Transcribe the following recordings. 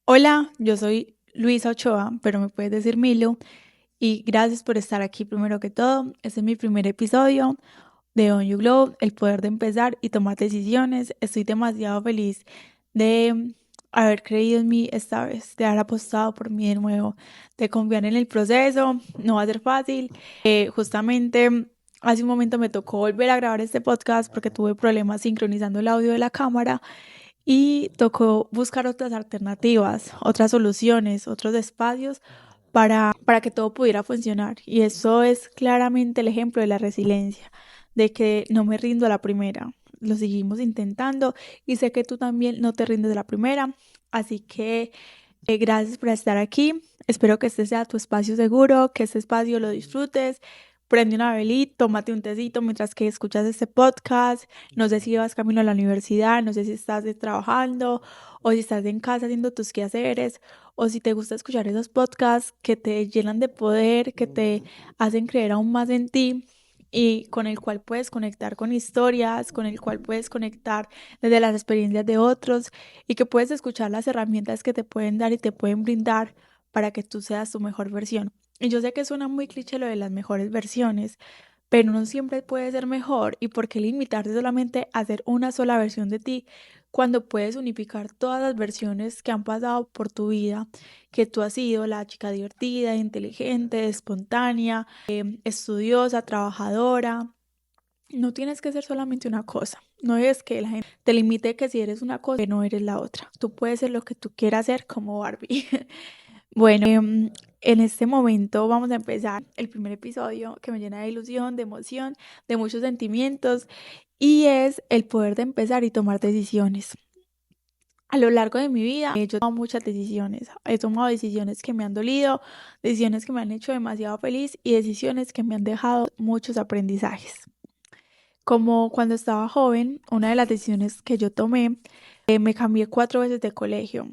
Hola, yo soy Luisa Ochoa, pero me puedes decir Milo, y gracias por estar aquí primero que todo. Este es mi primer episodio de On You Glow, el poder de empezar y tomar decisiones. Estoy demasiado feliz de haber creído en mí esta vez, de haber apostado por mí de nuevo, de confiar en el proceso. No va a ser fácil. Justamente hace un momento me tocó volver a grabar este podcast porque tuve problemas sincronizando el audio de la cámara y tocó buscar otras alternativas, otras soluciones, otros espacios para que todo pudiera funcionar. Y eso es claramente el ejemplo de la resiliencia, de que no me rindo a la primera, lo seguimos intentando y sé que tú también no te rindes a la primera. Así que gracias por estar aquí. Espero que este sea tu espacio seguro, que este espacio lo disfrutes. Prende una velita, tómate un tecito mientras que escuchas este podcast. No sé si vas camino a la universidad, no sé si estás trabajando o si estás en casa haciendo tus quehaceres o si te gusta escuchar esos podcasts que te llenan de poder, que te hacen creer aún más en ti y con el cual puedes conectar con historias, con el cual puedes conectar desde las experiencias de otros y que puedes escuchar las herramientas que te pueden dar y te pueden brindar para que tú seas tu mejor versión. Y yo sé que suena muy cliché lo de las mejores versiones, pero no siempre puede ser mejor. ¿Y por qué limitarte solamente a hacer una sola versión de ti cuando puedes unificar todas las versiones que han pasado por tu vida? Que tú has sido la chica divertida, inteligente, espontánea, estudiosa, trabajadora. No tienes que ser solamente una cosa. No es que la gente te limite que si eres una cosa, que no eres la otra. Tú puedes ser lo que tú quieras ser como Barbie. Bueno, en este momento vamos a empezar el primer episodio que me llena de ilusión, de emoción, de muchos sentimientos y es el poder de empezar y tomar decisiones. A lo largo de mi vida yo he tomado muchas decisiones. He tomado decisiones que me han dolido, decisiones que me han hecho demasiado feliz y decisiones que me han dejado muchos aprendizajes. Como cuando estaba joven, una de las decisiones que yo tomé, me cambié 4 veces de colegio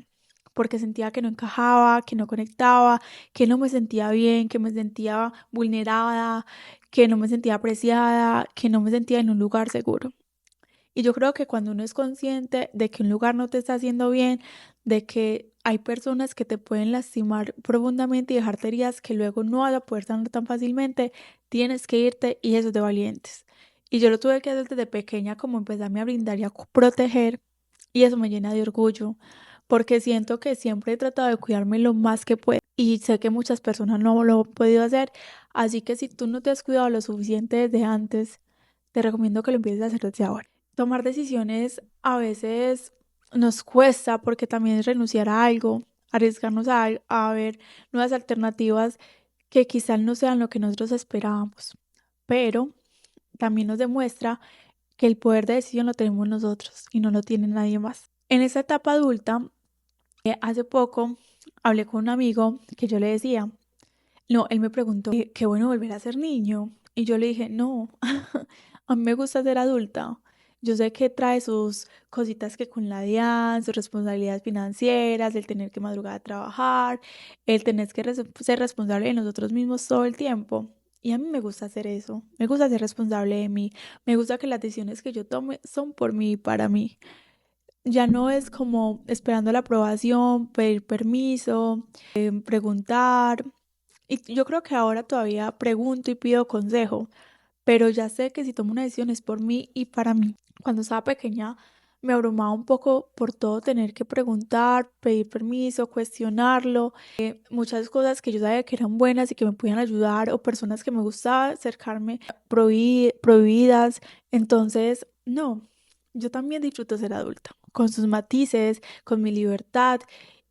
porque sentía que no encajaba, que no conectaba, que no me sentía bien, que me sentía vulnerada, que no me sentía apreciada, que no me sentía en un lugar seguro. Y yo creo que cuando uno es consciente de que un lugar no te está haciendo bien, de que hay personas que te pueden lastimar profundamente y dejarte heridas que luego no vas a poder sanar tan fácilmente, tienes que irte y eso es de valientes. Y yo lo tuve que hacer desde pequeña, como empezarme a brindar y a proteger, y eso me llena de orgullo, porque siento que siempre he tratado de cuidarme lo más que puedo y sé que muchas personas no lo han podido hacer, así que si tú no te has cuidado lo suficiente desde antes, te recomiendo que lo empieces a hacer desde ahora. Tomar decisiones a veces nos cuesta porque también es renunciar a algo, arriesgarnos a ver nuevas alternativas que quizás no sean lo que nosotros esperábamos, pero también nos demuestra que el poder de decisión lo tenemos nosotros y no lo tiene nadie más. En esta etapa adulta, hace poco hablé con un amigo que yo le decía, no, él me preguntó, qué bueno volver a ser niño. Y yo le dije, no, a mí me gusta ser adulta. Yo sé que trae sus cositas que con la DIAN, sus responsabilidades financieras, el tener que madrugar a trabajar, el tener que ser responsable de nosotros mismos todo el tiempo. Y a mí me gusta hacer eso, me gusta ser responsable de mí, me gusta que las decisiones que yo tome son por mí y para mí. Ya no es como esperando la aprobación, pedir permiso, preguntar. Y yo creo que ahora todavía pregunto y pido consejo, pero ya sé que si tomo una decisión es por mí y para mí. Cuando estaba pequeña me abrumaba un poco por todo tener que preguntar, pedir permiso, cuestionarlo, muchas cosas que yo sabía que eran buenas y que me podían ayudar o personas que me gustaba acercarme prohibidas. Entonces, no, yo también disfruto ser adulta, con sus matices, con mi libertad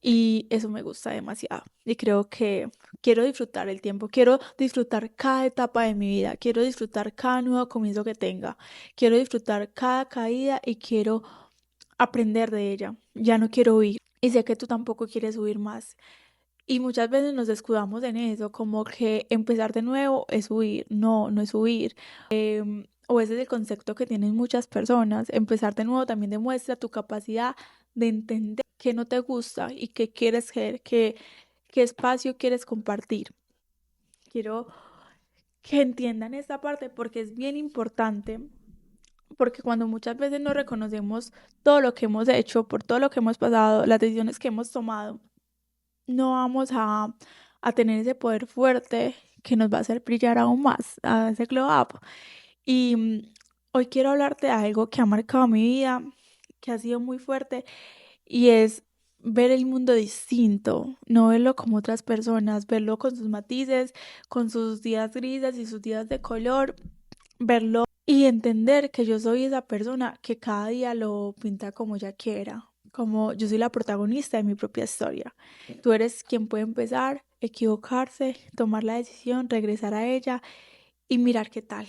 y eso me gusta demasiado. Y creo que quiero disfrutar el tiempo, quiero disfrutar cada etapa de mi vida, quiero disfrutar cada nuevo comienzo que tenga, quiero disfrutar cada caída y quiero aprender de ella. Ya no quiero huir. Y sé que tú tampoco quieres huir más. Y muchas veces nos descuidamos en eso, como que empezar de nuevo es huir. No, no es huir. O ese es el concepto que tienen muchas personas. Empezar de nuevo también demuestra tu capacidad de entender qué no te gusta y qué quieres ser, qué espacio quieres compartir. Quiero que entiendan esta parte porque es bien importante, porque cuando muchas veces no reconocemos todo lo que hemos hecho, por todo lo que hemos pasado, las decisiones que hemos tomado, no vamos a tener ese poder fuerte que nos va a hacer brillar aún más, a ese glow up. Y hoy quiero hablarte de algo que ha marcado mi vida, que ha sido muy fuerte, y es ver el mundo distinto, no verlo como otras personas, verlo con sus matices, con sus días grises y sus días de color, verlo y entender que yo soy esa persona que cada día lo pinta como ella quiera, como yo soy la protagonista de mi propia historia. Tú eres quien puede empezar, equivocarse, tomar la decisión, regresar a ella y mirar qué tal.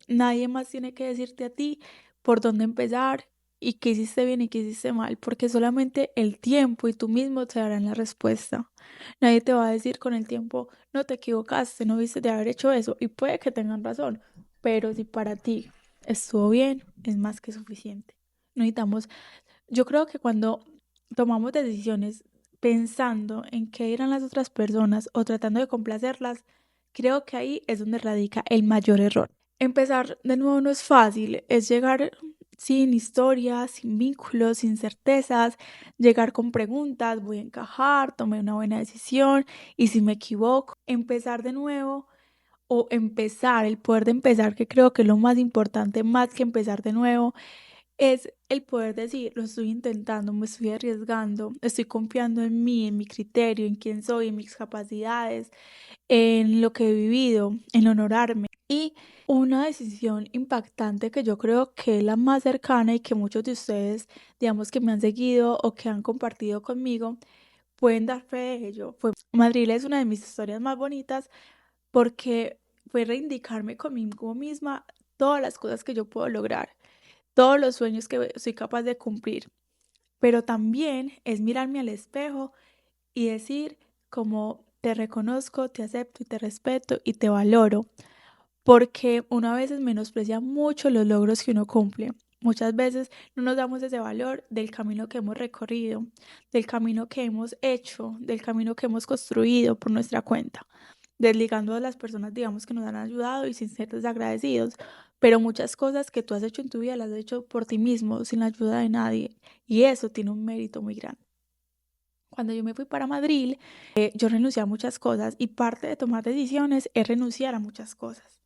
Nadie más tiene que decirte a ti por dónde empezar y qué hiciste bien y qué hiciste mal, porque solamente el tiempo y tú mismo te darán la respuesta. Nadie te va a decir con el tiempo, no te equivocaste, no viste de haber hecho eso, y puede que tengan razón, pero si para ti estuvo bien, es más que suficiente. No necesitamos, yo creo que cuando tomamos decisiones pensando en qué dirán las otras personas o tratando de complacerlas, creo que ahí es donde radica el mayor error. Empezar de nuevo no es fácil, es llegar sin historias, sin vínculos, sin certezas, llegar con preguntas, voy a encajar, tomé una buena decisión y si me equivoco, empezar de nuevo o empezar, el poder de empezar, que creo que es lo más importante, más que empezar de nuevo, es el poder decir, lo estoy intentando, me estoy arriesgando, estoy confiando en mí, en mi criterio, en quién soy, en mis capacidades, en lo que he vivido, en honorarme. Y una decisión impactante que yo creo que es la más cercana y que muchos de ustedes, digamos que me han seguido o que han compartido conmigo, pueden dar fe de ello. Madrid es una de mis historias más bonitas porque fue reivindicarme conmigo misma todas las cosas que yo puedo lograr, todos los sueños que soy capaz de cumplir, pero también es mirarme al espejo y decir como te reconozco, te acepto y te respeto y te valoro, porque uno a veces menosprecia mucho los logros que uno cumple. Muchas veces no nos damos ese valor del camino que hemos recorrido, del camino que hemos hecho, del camino que hemos construido por nuestra cuenta, desligando a las personas, digamos, que nos han ayudado y sin ser desagradecidos. Pero muchas cosas que tú has hecho en tu vida las has hecho por ti mismo, sin la ayuda de nadie. Y eso tiene un mérito muy grande. Cuando yo me fui para Madrid, yo renuncié a muchas cosas y parte de tomar decisiones es renunciar a muchas cosas.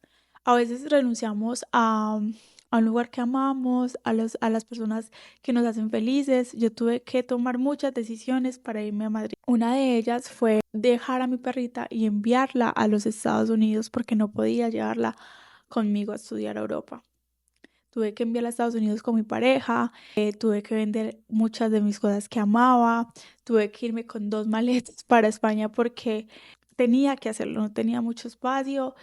A veces renunciamos a un lugar que amamos, a las personas que nos hacen felices. Yo tuve que tomar muchas decisiones para irme a Madrid. Una de ellas fue dejar a mi perrita y enviarla a los Estados Unidos porque no podía llevarla conmigo a estudiar a Europa. Tuve que enviarla a Estados Unidos con mi pareja, tuve que vender muchas de mis cosas que amaba, tuve que irme con 2 maletas para España porque tenía que hacerlo, no tenía mucho espacio,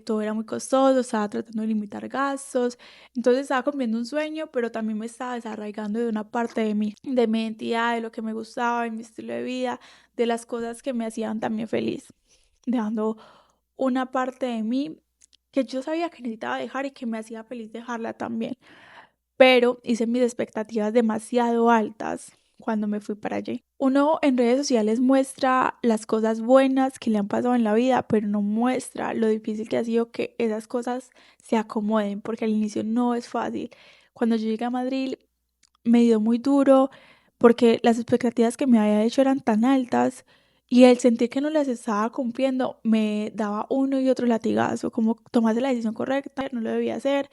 todo era muy costoso, estaba tratando de limitar gastos, entonces estaba cumpliendo un sueño, pero también me estaba desarraigando de una parte de mi identidad, de lo que me gustaba, de mi estilo de vida, de las cosas que me hacían también feliz, dejando una parte de mí que yo sabía que necesitaba dejar y que me hacía feliz dejarla también. Pero hice mis expectativas demasiado altas cuando me fui para allí. Uno en redes sociales muestra las cosas buenas que le han pasado en la vida, pero no muestra lo difícil que ha sido que esas cosas se acomoden, porque al inicio no es fácil. Cuando yo llegué a Madrid me dio muy duro porque las expectativas que me había hecho eran tan altas y el sentir que no las estaba cumpliendo me daba uno y otro latigazo, como tomaste la decisión correcta, no lo debía hacer.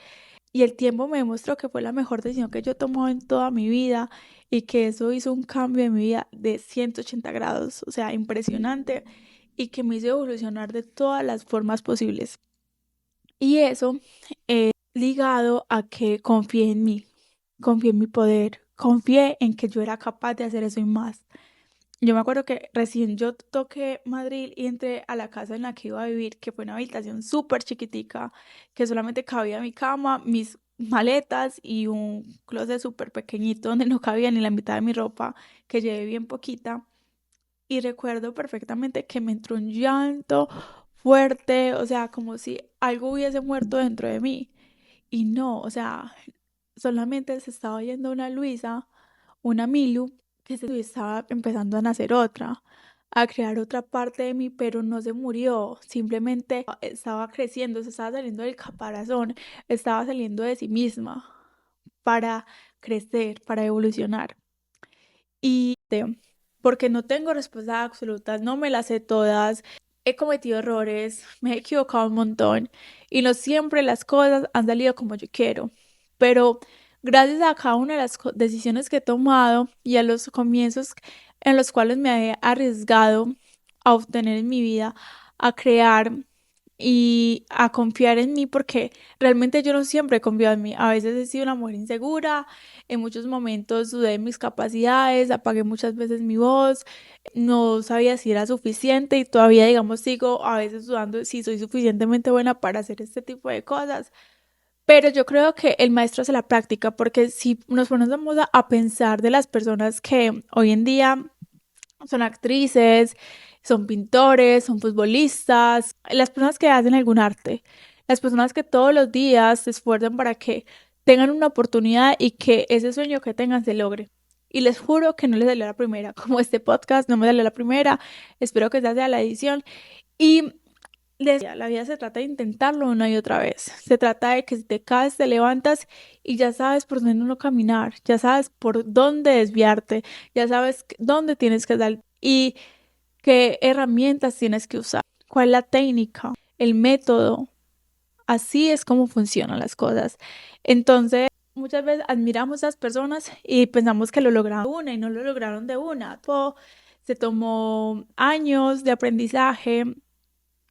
Y el tiempo me demostró que fue la mejor decisión que yo he tomado en toda mi vida y que eso hizo un cambio en mi vida de 180 grados, o sea, impresionante y que me hizo evolucionar de todas las formas posibles. Y eso ligado a que confié en mí, confié en mi poder, confié en que yo era capaz de hacer eso y más. Yo me acuerdo que recién yo toqué Madrid y entré a la casa en la que iba a vivir, que fue una habitación súper chiquitica, que solamente cabía mi cama, mis maletas y un closet súper pequeñito donde no cabía ni la mitad de mi ropa, que llevé bien poquita. Y recuerdo perfectamente que me entró un llanto fuerte, o sea, como si algo hubiese muerto dentro de mí. Y no, o sea, solamente se estaba yendo una Luisa, una Milu, que se estaba empezando a nacer otra, a crear otra parte de mí, pero no se murió, simplemente estaba creciendo, se estaba saliendo del caparazón, estaba saliendo de sí misma para crecer, para evolucionar. Y porque no tengo respuestas absolutas, no me las sé todas, he cometido errores, me he equivocado un montón y no siempre las cosas han salido como yo quiero, pero gracias a cada una de las decisiones que he tomado y a los comienzos en los cuales me he arriesgado a obtener en mi vida, a crear y a confiar en mí, porque realmente yo no siempre he confiado en mí. A veces he sido una mujer insegura, en muchos momentos dudé de mis capacidades, apagué muchas veces mi voz, no sabía si era suficiente y todavía, digamos, sigo a veces dudando si soy suficientemente buena para hacer este tipo de cosas. Pero yo creo que el maestro hace la práctica, porque si nos ponemos a pensar de las personas que hoy en día son actrices, son pintores, son futbolistas, las personas que hacen algún arte, las personas que todos los días se esfuerzan para que tengan una oportunidad y que ese sueño que tengan se logre. Y les juro que no les salió la primera, como este podcast no me salió la primera, espero que esa sea la edición. Y la vida se trata de intentarlo una y otra vez. Se trata de que si te caes, te levantas y ya sabes por dónde no caminar, ya sabes por dónde desviarte, ya sabes dónde tienes que dar y qué herramientas tienes que usar, cuál es la técnica, el método. Así es como funcionan las cosas. Entonces, muchas veces admiramos a las personas y pensamos que lo lograron de una y no lo lograron de una. Todo se tomó años de aprendizaje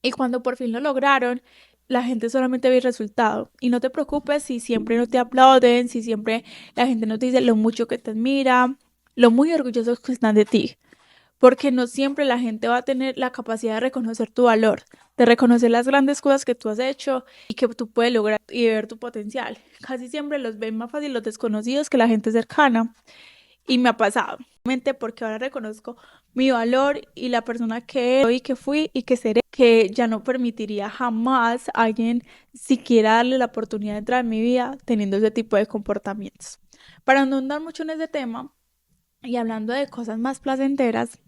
y cuando por fin lo lograron, la gente solamente ve el resultado. Y no te preocupes si siempre no te aplauden, si siempre la gente no te dice lo mucho que te admira, lo muy orgullosos que están de ti. Porque no siempre la gente va a tener la capacidad de reconocer tu valor, de reconocer las grandes cosas que tú has hecho y que tú puedes lograr y ver tu potencial. Casi siempre los ven más fácil los desconocidos que la gente cercana. Y me ha pasado, porque ahora reconozco mi valor y la persona que soy, que fui y que seré, que ya no permitiría jamás a alguien siquiera darle la oportunidad de entrar en mi vida teniendo ese tipo de comportamientos. Para no andar mucho en ese tema y hablando de cosas más placenteras,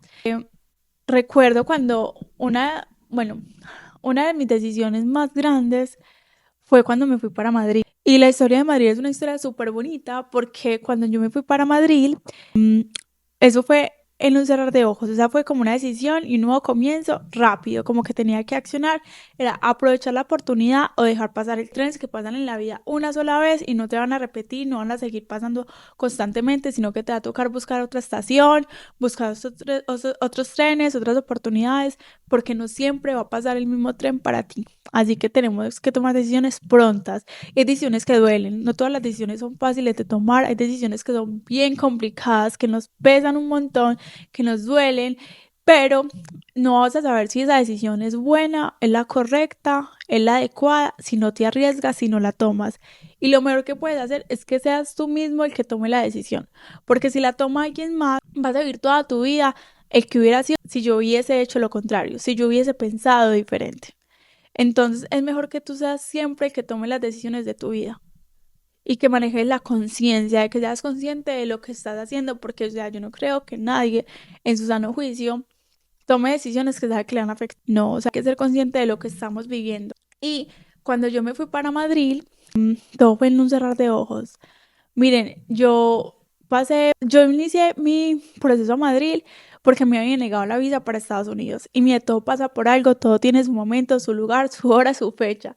recuerdo cuando una de mis decisiones más grandes fue cuando me fui para Madrid. Y la historia de Madrid es una historia súper bonita porque cuando yo me fui para Madrid, eso fue en un cerrar de ojos, o sea, fue como una decisión y un nuevo comienzo rápido, como que tenía que accionar, era aprovechar la oportunidad o dejar pasar el tren que pasan en la vida una sola vez y no te van a repetir, no van a seguir pasando constantemente, sino que te va a tocar buscar otra estación, buscar otros trenes, otras oportunidades, porque no siempre va a pasar el mismo tren para ti. Así que tenemos que tomar decisiones prontas. Hay decisiones que duelen, no todas las decisiones son fáciles de tomar, hay decisiones que son bien complicadas, que nos pesan un montón, que nos duelen, pero no vas a saber si esa decisión es buena, es la correcta, es la adecuada, si no te arriesgas, si no la tomas. Y lo mejor que puedes hacer es que seas tú mismo el que tome la decisión, porque si la toma alguien más, vas a vivir toda tu vida el que hubiera sido si yo hubiese hecho lo contrario, si yo hubiese pensado diferente. Entonces es mejor que tú seas siempre el que tome las decisiones de tu vida y que manejes la conciencia, de que seas consciente de lo que estás haciendo, porque o sea, yo no creo que nadie en su sano juicio tome decisiones que sabe que le van a afectar. No, o sea, hay que ser consciente de lo que estamos viviendo. Y cuando yo me fui para Madrid, todo fue en un cerrar de ojos. Miren, yo inicié mi proceso a Madrid porque me habían negado la visa para Estados Unidos. Y mire, todo pasa por algo, todo tiene su momento, su lugar, su hora, su fecha.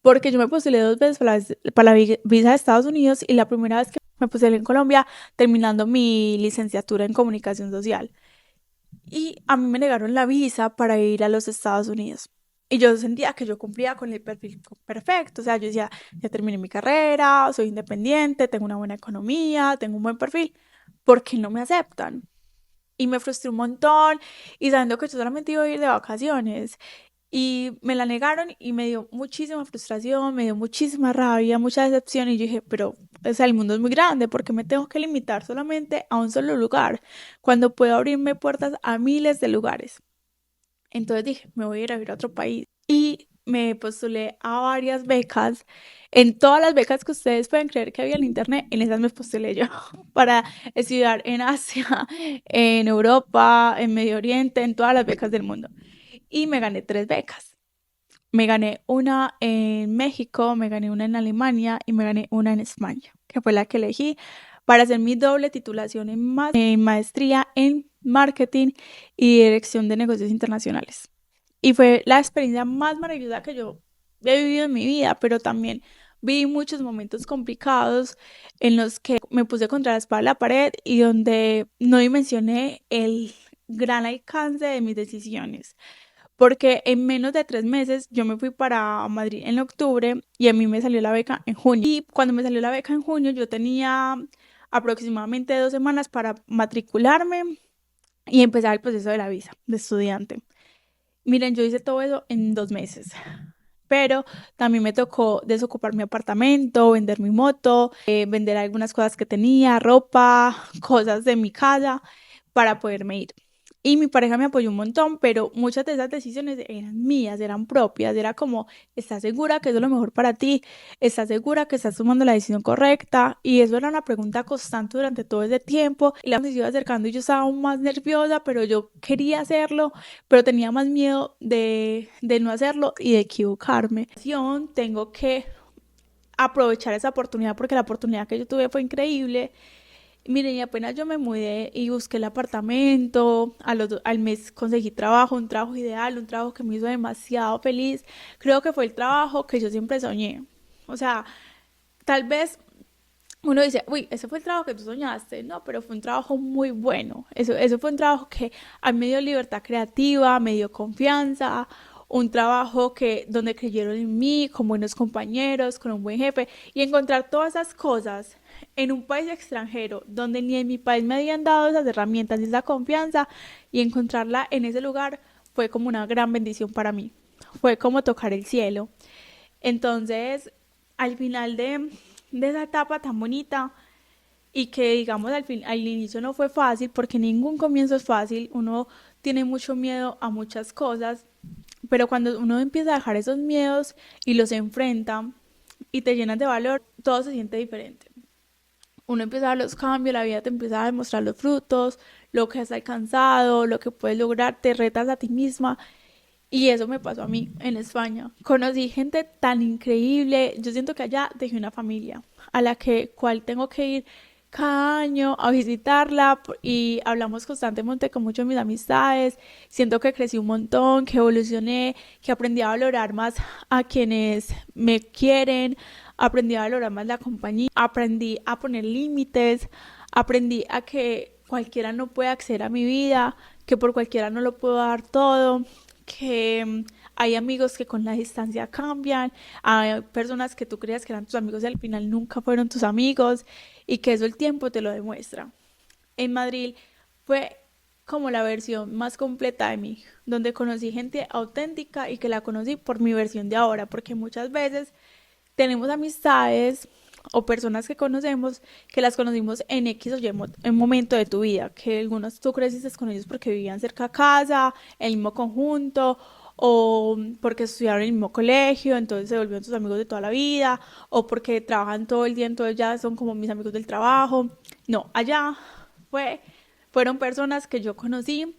Porque yo me postulé 2 veces para la visa de Estados Unidos y la primera vez que me postulé en Colombia terminando mi licenciatura en comunicación social. Y a mí me negaron la visa para ir a los Estados Unidos. Y yo sentía que yo cumplía con el perfil perfecto. O sea, yo decía, ya terminé mi carrera, soy independiente, tengo una buena economía, tengo un buen perfil. ¿Por qué no me aceptan? Y me frustré un montón. Y sabiendo que yo solamente iba a ir de vacaciones. Y me la negaron y me dio muchísima frustración, me dio muchísima rabia, mucha decepción. Y yo dije, pero, o sea, el mundo es muy grande, ¿por qué me tengo que limitar solamente a un solo lugar cuando puedo abrirme puertas a miles de lugares? Entonces dije, me voy a ir a vivir a otro país. Y me postulé a varias becas. En todas las becas que ustedes pueden creer que había en internet, en esas me postulé yo para estudiar en Asia, en Europa, en Medio Oriente, en todas las becas del mundo. Y me gané 3 becas. Me gané una en México, me gané una en Alemania y me gané una en España, que fue la que elegí para hacer mi doble titulación en maestría en marketing y dirección de negocios internacionales. Y fue la experiencia más maravillosa que yo he vivido en mi vida, pero también vi muchos momentos complicados en los que me puse contra la espada de la pared y donde no dimensioné el gran alcance de mis decisiones. Porque en menos de 3 meses yo me fui para Madrid en octubre y a mí me salió la beca en junio. Y cuando me salió la beca en junio yo tenía aproximadamente 2 semanas para matricularme y empezar el proceso de la visa de estudiante. Miren, yo hice todo eso en 2 meses. Pero también me tocó desocupar mi apartamento, vender mi moto, vender algunas cosas que tenía, ropa, cosas de mi casa para poderme ir. Y mi pareja me apoyó un montón, pero muchas de esas decisiones eran mías, eran propias. Era como, ¿estás segura que eso es lo mejor para ti? ¿Estás segura que estás tomando la decisión correcta? Y eso era una pregunta constante durante todo ese tiempo. Y la se iba acercando y yo estaba aún más nerviosa, pero yo quería hacerlo, pero tenía más miedo de no hacerlo y de equivocarme. Tengo que aprovechar esa oportunidad porque la oportunidad que yo tuve fue increíble. Miren, y apenas yo me mudé y busqué el apartamento, al mes conseguí trabajo, un trabajo ideal, un trabajo que me hizo demasiado feliz. Creo que fue el trabajo que yo siempre soñé. O sea, tal vez uno dice, uy, ese fue el trabajo que tú soñaste. No, pero fue un trabajo muy bueno. Eso fue un trabajo que a mí me dio libertad creativa, me dio confianza, un trabajo que donde creyeron en mí, con buenos compañeros, con un buen jefe. Y encontrar todas esas cosas en un país extranjero, donde ni en mi país me habían dado esas herramientas y esa confianza, y encontrarla en ese lugar fue como una gran bendición para mí. Fue como tocar el cielo. Entonces, al final de esa etapa tan bonita y que digamos al inicio no fue fácil porque ningún comienzo es fácil, uno tiene mucho miedo a muchas cosas, pero cuando uno empieza a dejar esos miedos y los enfrenta y te llenas de valor, todo se siente diferente. Uno empieza a ver los cambios, la vida te empieza a demostrar los frutos, lo que has alcanzado, lo que puedes lograr, te retas a ti misma. Y eso me pasó a mí en España. Conocí gente tan increíble. Yo siento que allá dejé una familia a la cual tengo que ir cada año a visitarla y hablamos constantemente con muchas de mis amistades. Siento que crecí un montón, que evolucioné, que aprendí a valorar más a quienes me quieren, aprendí a valorar más la compañía, aprendí a poner límites, aprendí a que cualquiera no puede acceder a mi vida, que por cualquiera no lo puedo dar todo, que hay amigos que con la distancia cambian, hay personas que tú creías que eran tus amigos y al final nunca fueron tus amigos y que eso el tiempo te lo demuestra. En Madrid fue como la versión más completa de mí, donde conocí gente auténtica y que la conocí por mi versión de ahora, porque muchas veces tenemos amistades o personas que conocemos que las conocimos en X o Y en momento de tu vida, que algunos tú creciste con ellos porque vivían cerca a casa, en el mismo conjunto, o porque estudiaron en el mismo colegio, entonces se volvieron tus amigos de toda la vida, o porque trabajan todo el día, entonces ya son como mis amigos del trabajo. No, allá fue, fueron personas que yo conocí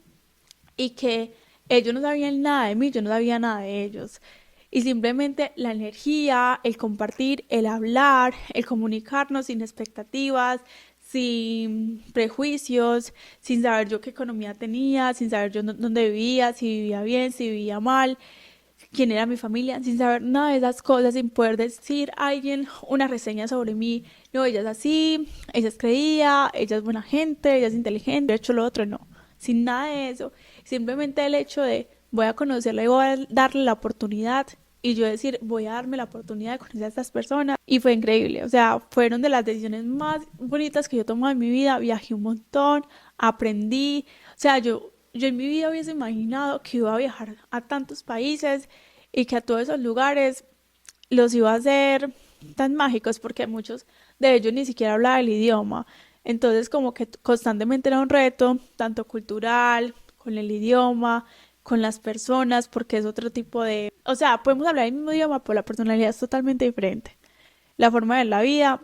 y que ellos no sabían nada de mí, yo no sabía nada de ellos. Y simplemente la energía, el compartir, el hablar, el comunicarnos sin expectativas, sin prejuicios, sin saber yo qué economía tenía, sin saber yo dónde vivía, si vivía bien, si vivía mal, quién era mi familia, sin saber nada de esas cosas, sin poder decir a alguien una reseña sobre mí. No, ella es así, ella es creída, ella es buena gente, ella es inteligente, de hecho lo otro no. Sin nada de eso. Simplemente el hecho de voy a conocerla y voy a darle la oportunidad. Y yo decir, voy a darme la oportunidad de conocer a estas personas. Y fue increíble. O sea, fueron de las decisiones más bonitas que yo he tomado en mi vida. Viajé un montón, aprendí. O sea, yo en mi vida hubiese imaginado que iba a viajar a tantos países y que a todos esos lugares los iba a hacer tan mágicos porque muchos de ellos ni siquiera hablaban el idioma. Entonces como que constantemente era un reto, tanto cultural, con el idioma, con las personas, porque es otro tipo de... O sea, podemos hablar el mismo idioma, pero la personalidad es totalmente diferente. La forma de ver la vida,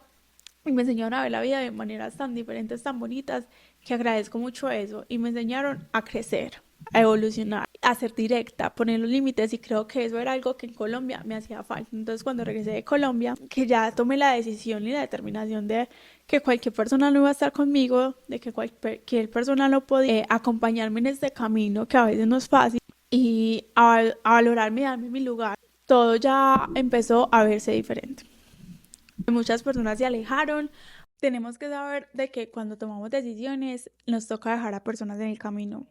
y me enseñaron a ver la vida de maneras tan diferentes, tan bonitas, que agradezco mucho eso. Y me enseñaron a crecer, a evolucionar, a ser directa, poner los límites, y creo que eso era algo que en Colombia me hacía falta. Entonces cuando regresé de Colombia, que ya tomé la decisión y la determinación de que cualquier persona no iba a estar conmigo, de que cualquier persona no podía acompañarme en este camino que a veces no es fácil, y a valorarme y darme mi lugar, todo ya empezó a verse diferente. Muchas personas se alejaron. Tenemos que saber de que cuando tomamos decisiones nos toca dejar a personas en el camino.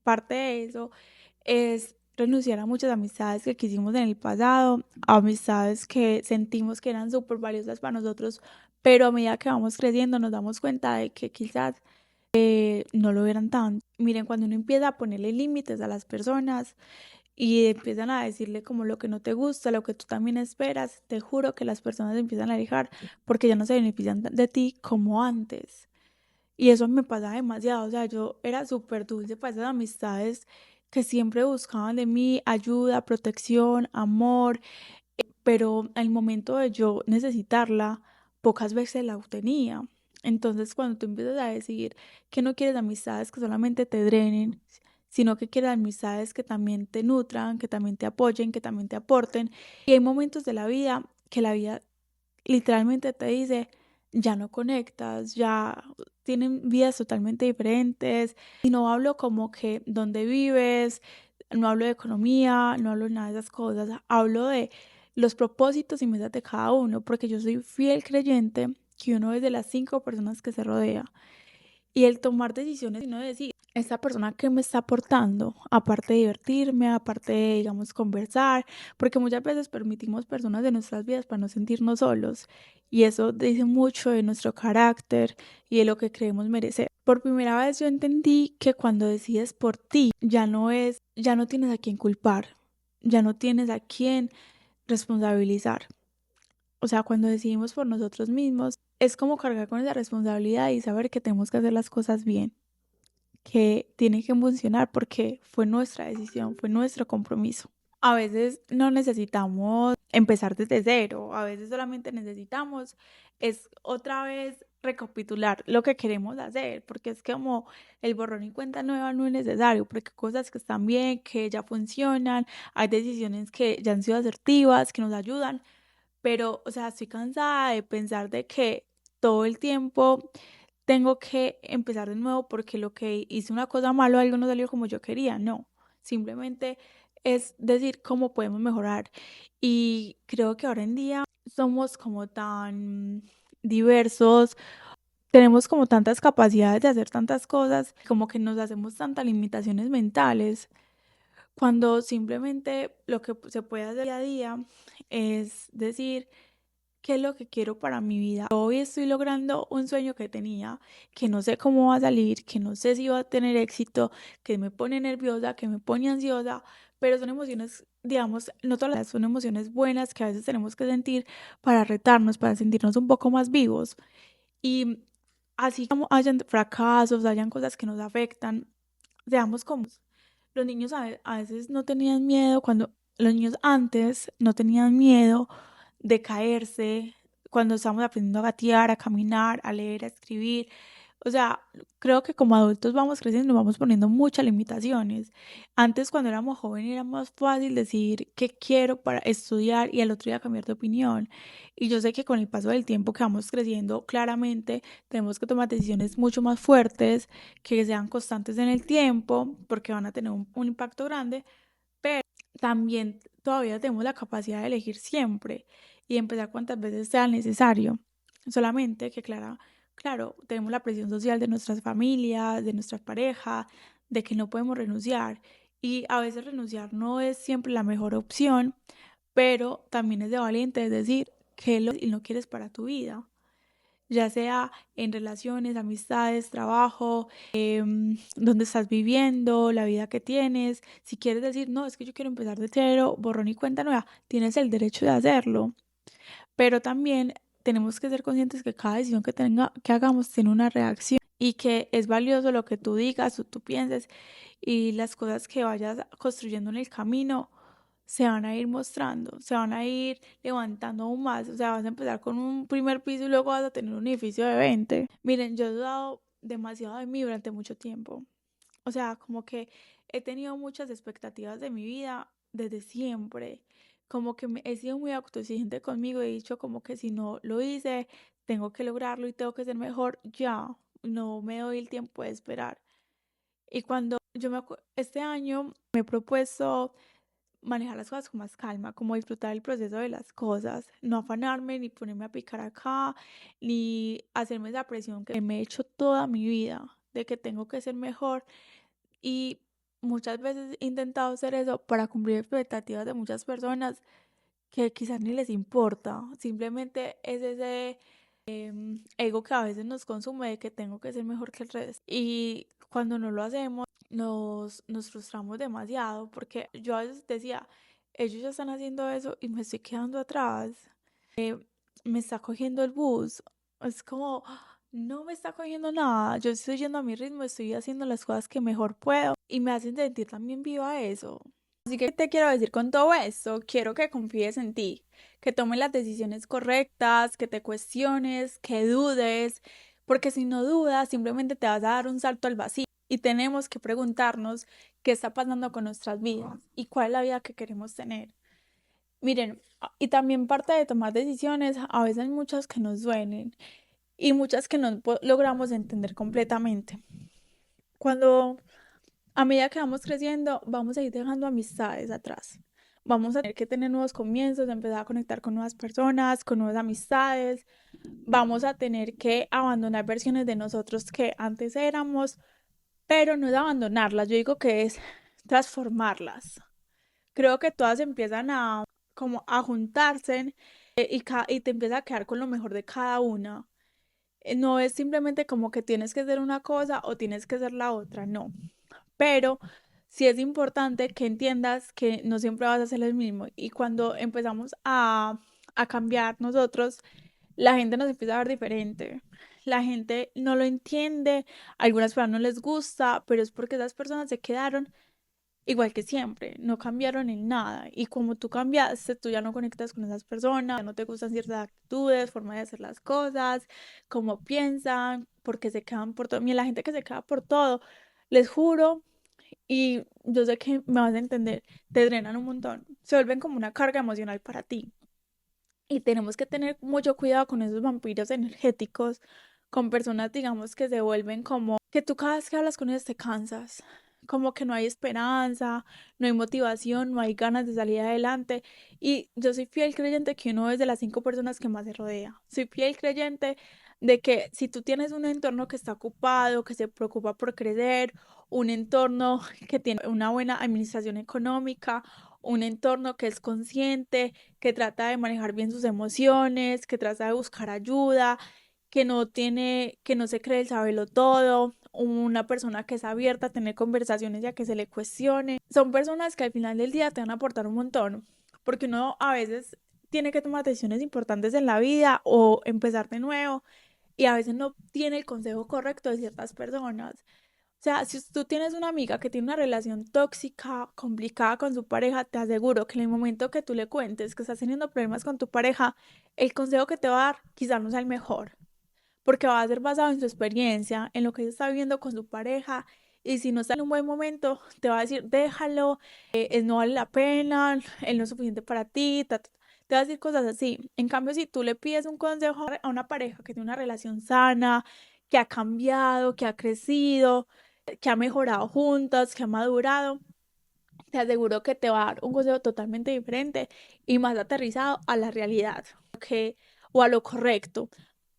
Parte de eso es renunciar a muchas amistades que quisimos en el pasado, amistades que sentimos que eran súper valiosas para nosotros, pero a medida que vamos creciendo nos damos cuenta de que quizás no lo eran tanto. Miren, cuando uno empieza a ponerle límites a las personas y empiezan a decirle como lo que no te gusta, lo que tú también esperas, te juro que las personas se empiezan a alejar porque ya no se benefician de ti como antes. Y eso me pasaba demasiado, o sea, yo era súper dulce para esas amistades que siempre buscaban de mí ayuda, protección, amor, pero al momento de yo necesitarla, pocas veces la obtenía. Entonces, cuando tú empiezas a decir que no quieres amistades que solamente te drenen, sino que quieres amistades que también te nutran, que también te apoyen, que también te aporten, y hay momentos de la vida que la vida literalmente te dice, ya no conectas, ya tienen vidas totalmente diferentes. Y no hablo como que dónde vives, no hablo de economía, no hablo de nada de esas cosas, hablo de los propósitos y metas de cada uno, porque yo soy fiel creyente que uno es de las 5 personas que se rodea. Y el tomar decisiones y no decir, esta persona que me está aportando, aparte de divertirme, aparte de, digamos, conversar, porque muchas veces permitimos personas de nuestras vidas para no sentirnos solos. Y eso dice mucho de nuestro carácter y de lo que creemos merecer. Por primera vez yo entendí que cuando decides por ti, ya no tienes a quién culpar, ya no tienes a quién responsabilizar. O sea, cuando decidimos por nosotros mismos, es como cargar con esa responsabilidad y saber que tenemos que hacer las cosas bien, que tiene que funcionar porque fue nuestra decisión, fue nuestro compromiso. A veces no necesitamos empezar desde cero, a veces solamente necesitamos es otra vez recapitular lo que queremos hacer, porque es como el borrón y cuenta nueva no es necesario, porque hay cosas que están bien, que ya funcionan, hay decisiones que ya han sido asertivas, que nos ayudan, pero, o sea, estoy cansada de pensar de que todo el tiempo tengo que empezar de nuevo porque lo que hice una cosa malo, algo no salió como yo quería. No, simplemente es decir cómo podemos mejorar. Y creo que ahora en día somos como tan diversos, tenemos como tantas capacidades de hacer tantas cosas, como que nos hacemos tantas limitaciones mentales, cuando simplemente lo que se puede hacer día a día es decir, qué es lo que quiero para mi vida. Hoy estoy logrando un sueño que tenía, que no sé cómo va a salir, que no sé si va a tener éxito, que me pone nerviosa, que me pone ansiosa, pero son emociones, digamos, no todas las son emociones buenas que a veces tenemos que sentir para retarnos, para sentirnos un poco más vivos. Y así como hayan fracasos, hayan cosas que nos afectan, seamos como los niños a veces no tenían miedo cuando los niños antes no tenían miedo de caerse cuando estábamos aprendiendo a gatear, a caminar, a leer, a escribir. O sea, creo que como adultos vamos creciendo, nos vamos poniendo muchas limitaciones. Antes, cuando éramos jóvenes, era más fácil decir qué quiero para estudiar y al otro día cambiar de opinión. Y yo sé que con el paso del tiempo que vamos creciendo, claramente tenemos que tomar decisiones mucho más fuertes, que sean constantes en el tiempo, porque van a tener un impacto grande, pero también todavía tenemos la capacidad de elegir siempre y empezar cuantas veces sea necesario. Solamente que, claro, tenemos la presión social de nuestras familias, de nuestra pareja, de que no podemos renunciar. Y a veces renunciar no es siempre la mejor opción, pero también es de valiente, es decir, que lo y no quieres para tu vida, ya sea en relaciones, amistades, trabajo, donde estás viviendo, la vida que tienes. Si quieres decir, no, es que yo quiero empezar de cero, borrón y cuenta nueva, tienes el derecho de hacerlo. Pero también tenemos que ser conscientes que cada decisión que hagamos tiene una reacción y que es valioso lo que tú digas o tú pienses, y las cosas que vayas construyendo en el camino se van a ir mostrando, se van a ir levantando aún más. O sea, vas a empezar con un primer piso y luego vas a tener un edificio de 20. Miren, yo he dudado demasiado de mí durante mucho tiempo. O sea, como que he tenido muchas expectativas de mi vida desde siempre. Como que he sido muy autoexigente conmigo, he dicho como que si no lo hice, tengo que lograrlo y tengo que ser mejor ya, no me doy el tiempo de esperar. Y cuando este año me he propuesto manejar las cosas con más calma, como disfrutar el proceso de las cosas, no afanarme ni ponerme a picar acá, ni hacerme esa presión que me he hecho toda mi vida de que tengo que ser mejor. Y muchas veces he intentado hacer eso para cumplir expectativas de muchas personas que quizás ni les importa, simplemente es ese ego que a veces nos consume de que tengo que ser mejor que el resto. Y cuando no lo hacemos, nos frustramos demasiado porque yo a veces decía, ellos ya están haciendo eso y me estoy quedando atrás, me está cogiendo el bus. Es como, no me está cogiendo nada, yo estoy yendo a mi ritmo, estoy haciendo las cosas que mejor puedo y me hacen sentir también viva eso. Así que te quiero decir con todo esto, quiero que confíes en ti, que tomes las decisiones correctas, que te cuestiones, que dudes, porque si no dudas, simplemente te vas a dar un salto al vacío y tenemos que preguntarnos qué está pasando con nuestras vidas y cuál es la vida que queremos tener. Miren, y también parte de tomar decisiones, a veces hay muchas que nos duelen y muchas que no logramos entender completamente. Cuando a medida que vamos creciendo, vamos a ir dejando amistades atrás. Vamos a tener que tener nuevos comienzos, empezar a conectar con nuevas personas, con nuevas amistades. Vamos a tener que abandonar versiones de nosotros que antes éramos, pero no es abandonarlas, yo digo que es transformarlas. Creo que todas empiezan a como a juntarse y te empieza a quedar con lo mejor de cada una. No es simplemente como que tienes que ser una cosa o tienes que ser la otra, no. Pero sí es importante que entiendas que no siempre vas a hacer el mismo. Y cuando empezamos a cambiar nosotros, la gente nos empieza a ver diferente. La gente no lo entiende, a algunas personas no les gusta, pero es porque esas personas se quedaron igual que siempre, no cambiaron en nada. Y como tú cambiaste, tú ya no conectas con esas personas, ya no te gustan ciertas actitudes, forma de hacer las cosas, cómo piensan, porque se quedan por todo. Mira, la gente que se queda por todo, les juro, y yo sé que me vas a entender, te drenan un montón, se vuelven como una carga emocional para ti. Y tenemos que tener mucho cuidado con esos vampiros energéticos, con personas, digamos, que se vuelven como que tú cada vez que hablas con ellos te cansas, como que no hay esperanza, no hay motivación, no hay ganas de salir adelante. Y yo soy fiel creyente que uno es de las 5 personas que más se rodea. Soy fiel creyente de que si tú tienes un entorno que está ocupado, que se preocupa por crecer, un entorno que tiene una buena administración económica, un entorno que es consciente, que trata de manejar bien sus emociones, que trata de buscar ayuda, que no se cree el saberlo todo, una persona que es abierta a tener conversaciones y a que se le cuestione. Son personas que al final del día te van a aportar un montón, porque uno a veces tiene que tomar decisiones importantes en la vida o empezar de nuevo y a veces no tiene el consejo correcto de ciertas personas. O sea, si tú tienes una amiga que tiene una relación tóxica, complicada con su pareja, te aseguro que en el momento que tú le cuentes que estás teniendo problemas con tu pareja, el consejo que te va a dar quizás no sea el mejor, porque va a ser basado en su experiencia, en lo que ella está viviendo con su pareja, y si no está en un buen momento, te va a decir, déjalo, no vale la pena, él no es suficiente para ti, te va a decir cosas así. En cambio, si tú le pides un consejo a una pareja que tiene una relación sana, que ha cambiado, que ha crecido, que ha mejorado juntas, que ha madurado, te aseguro que te va a dar un consejo totalmente diferente y más aterrizado a la realidad o a lo correcto.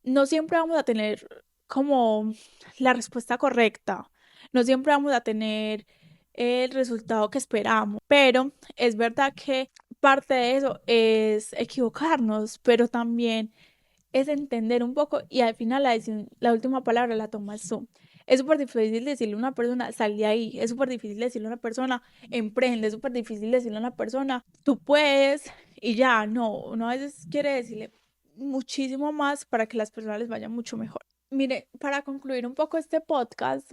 No siempre vamos a tener como la respuesta correcta, no siempre vamos a tener el resultado que esperamos, pero es verdad que parte de eso es equivocarnos, pero también es entender un poco y al final la última palabra la tomas tú. Es súper difícil decirle a una persona, sal de ahí. Es súper difícil decirle a una persona, emprende. Es súper difícil decirle a una persona, tú puedes y ya. No, uno a veces quiere decirle muchísimo más para que las personas les vaya mucho mejor. Mire, para concluir un poco este podcast,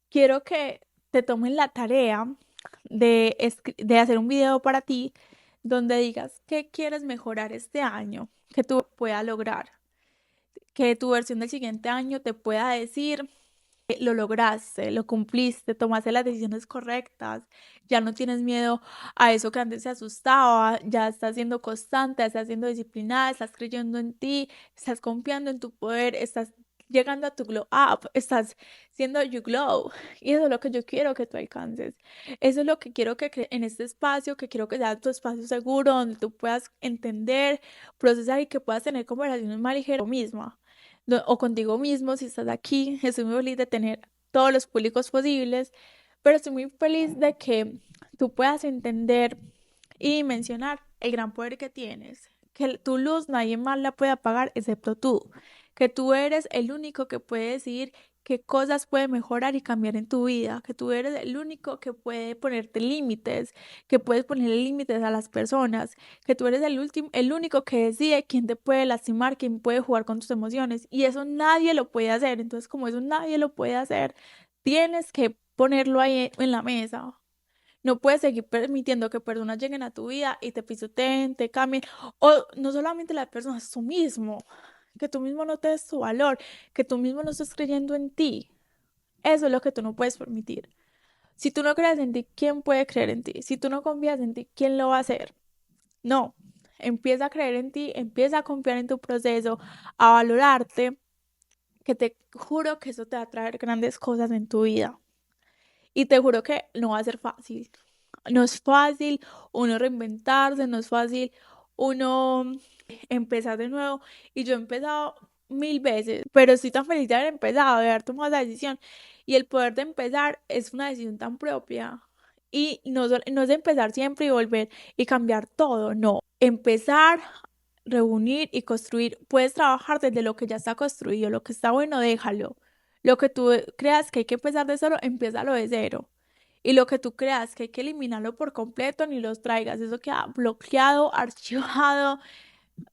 quiero que te tomen la tarea de hacer un video para ti donde digas qué quieres mejorar este año, que tú puedas lograr, que tu versión del siguiente año te pueda decir lo lograste, lo cumpliste, tomaste las decisiones correctas, ya no tienes miedo a eso que antes te asustaba, ya estás siendo constante, estás siendo disciplinada, estás creyendo en ti, estás confiando en tu poder, estás llegando a tu glow up, estás siendo you glow. Y eso es lo que yo quiero que tú alcances. Eso es lo que quiero que en este espacio, que quiero que sea tu espacio seguro, donde tú puedas entender, procesar y que puedas tener conversaciones más ligeras contigo misma o contigo mismo si estás aquí. Estoy muy feliz de tener todos los públicos posibles, pero estoy muy feliz de que tú puedas entender y mencionar el gran poder que tienes, que tu luz nadie más la puede apagar excepto tú, que tú eres el único que puede decidir qué cosas puede mejorar y cambiar en tu vida, que tú eres el único que puede ponerte límites, que puedes ponerle límites a las personas, que tú eres el único que decide quién te puede lastimar, quién puede jugar con tus emociones, y eso nadie lo puede hacer. Entonces, como eso nadie lo puede hacer, tienes que ponerlo ahí en la mesa. No puedes seguir permitiendo que personas lleguen a tu vida y te pisoteen, te cambien, o no solamente las personas, tú mismo, que tú mismo no te des tu valor, que tú mismo no estés creyendo en ti. Eso es lo que tú no puedes permitir. Si tú no crees en ti, ¿quién puede creer en ti? Si tú no confías en ti, ¿quién lo va a hacer? No, empieza a creer en ti, empieza a confiar en tu proceso, a valorarte, que te juro que eso te va a traer grandes cosas en tu vida. Y te juro que no va a ser fácil. No es fácil uno reinventarse, no es fácil uno empezar de nuevo. Y yo he empezado 1000 veces, pero estoy tan feliz de haber empezado, de haber tomado la decisión. Y el poder de empezar es una decisión tan propia. Y no es de empezar siempre y volver y cambiar todo, no. Empezar, reunir y construir. Puedes trabajar desde lo que ya está construido, lo que está bueno, déjalo. Lo que tú creas que hay que empezar de cero, empiézalo de cero. Y lo que tú creas que hay que eliminarlo por completo, ni los traigas. Eso queda bloqueado, archivado.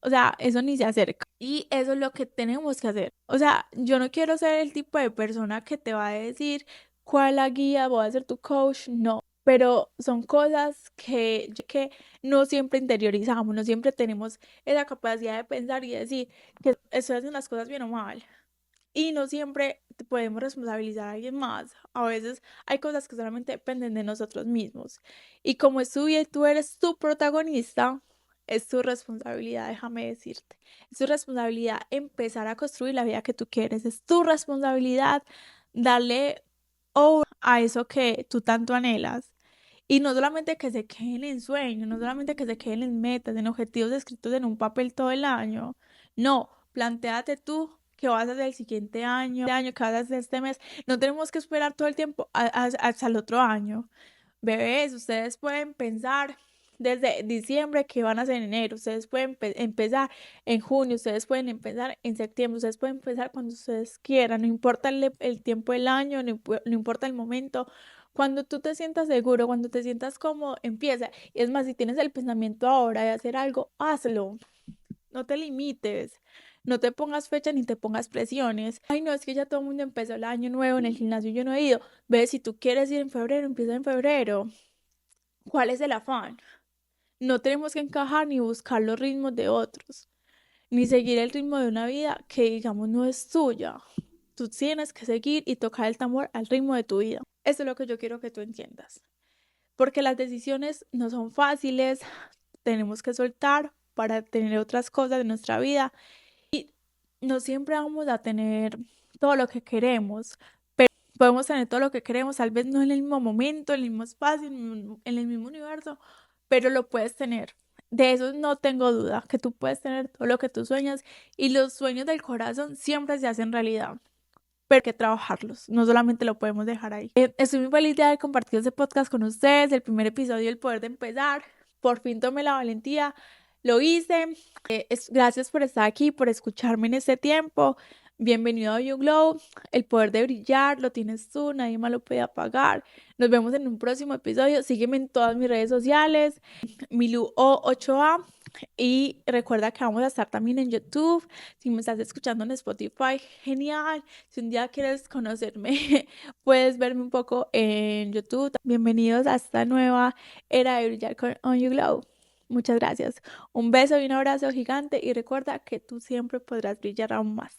O sea, eso ni se acerca. Y eso es lo que tenemos que hacer. O sea, yo no quiero ser el tipo de persona que te va a decir cuál es la guía, voy a ser tu coach. No. Pero son cosas que no siempre interiorizamos, no siempre tenemos esa capacidad de pensar y decir que estoy haciendo las cosas bien o mal. Y no siempre podemos responsabilizar a alguien más. A veces hay cosas que solamente dependen de nosotros mismos. Y como es tu vida y tú eres tu protagonista, es tu responsabilidad, déjame decirte. Es tu responsabilidad empezar a construir la vida que tú quieres. Es tu responsabilidad darle a eso que tú tanto anhelas. Y no solamente que se queden en sueños, no solamente que se queden en metas, en objetivos escritos en un papel todo el año. No, plantéate tú qué vas a hacer el siguiente año, qué vas a hacer este mes. No tenemos que esperar todo el tiempo hasta el otro año. Bebés, ustedes pueden pensar desde diciembre qué van a hacer en enero, ustedes pueden empezar en junio, ustedes pueden empezar en septiembre, ustedes pueden empezar cuando ustedes quieran, no importa el tiempo del año, no importa el momento. Cuando tú te sientas seguro, cuando te sientas cómodo, empieza. Y es más, si tienes el pensamiento ahora de hacer algo, hazlo. No te limites. No te pongas fecha ni te pongas presiones. Ay, no, es que ya todo el mundo empezó el año nuevo en el gimnasio, yo no he ido. Ve, si tú quieres ir en febrero, empieza en febrero. ¿Cuál es el afán? No tenemos que encajar ni buscar los ritmos de otros, ni seguir el ritmo de una vida que digamos no es tuya. Tú tienes que seguir y tocar el tambor al ritmo de tu vida. Eso es lo que yo quiero que tú entiendas. Porque las decisiones no son fáciles, tenemos que soltar para tener otras cosas en nuestra vida. No siempre vamos a tener todo lo que queremos, pero podemos tener todo lo que queremos, tal vez no en el mismo momento, en el mismo espacio, en el mismo universo, pero lo puedes tener. De eso no tengo duda, que tú puedes tener todo lo que tú sueñas y los sueños del corazón siempre se hacen realidad, pero hay que trabajarlos, no solamente lo podemos dejar ahí. Estoy muy feliz de haber compartido este podcast con ustedes, el primer episodio, El Poder de Empezar. Por fin tomé la valentía, lo hice. Gracias por estar aquí, por escucharme en este tiempo. Bienvenido a You Glow. El poder de brillar lo tienes tú, nadie más lo puede apagar. Nos vemos en un próximo episodio. Sígueme en todas mis redes sociales, MiluO8A. Y recuerda que vamos a estar también en YouTube. Si me estás escuchando en Spotify, genial. Si un día quieres conocerme, puedes verme un poco en YouTube. Bienvenidos a esta nueva era de brillar con On You Glow. Muchas gracias. Un beso y un abrazo gigante y recuerda que tú siempre podrás brillar aún más.